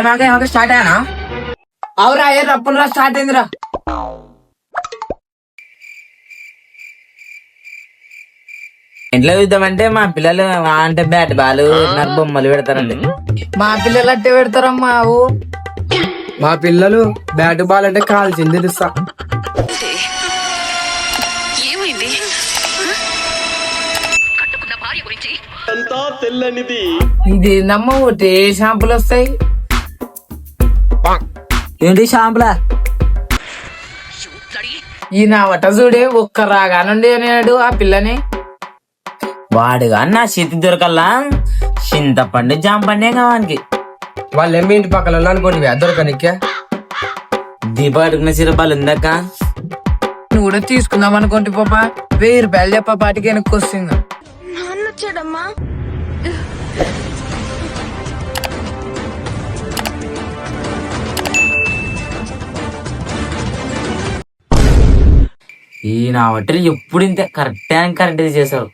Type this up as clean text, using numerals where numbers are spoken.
Start అయ్యానా? అవురా ఏ రప్పులురా start అయిందిరా. ఇంట్లో చూద్దామంటే మా పిల్లలు అంటే బ్యాట్ బాల్ నాకు బొమ్మలు పెడతారండి. మా పిల్లలు అట్టే పెడతారమ్మా. మా పిల్లలు బ్యాట్ బాల్ అంటే కాల్చింది తెలుసా. ఇది నమ్మ ఒకటి ఏ షాంపులు వస్తాయి? ఏంటి షాంపులా? ఈ నా వట చూడే ఒక్క రాగా నుండి అనేడు ఆ పిల్లని. వాడుగా నా చేతి దొరకల్లా చింతపండు జాంపండే కావానికి. వాళ్ళు ఏమి ఇంటి పక్కల అనుకోండి దొరకనికే. దీపావళికి సిరపాలు ఉందక్క. నువ్వు కూడా తీసుకుందాం అనుకోండి పాప. 1000 రూపాయలు చెప్ప పాటికి వెనక్కి వస్తుంది. ఈ నా వట్టి ఎప్పుడు ఇంతే కరెక్ట్ చేశారు.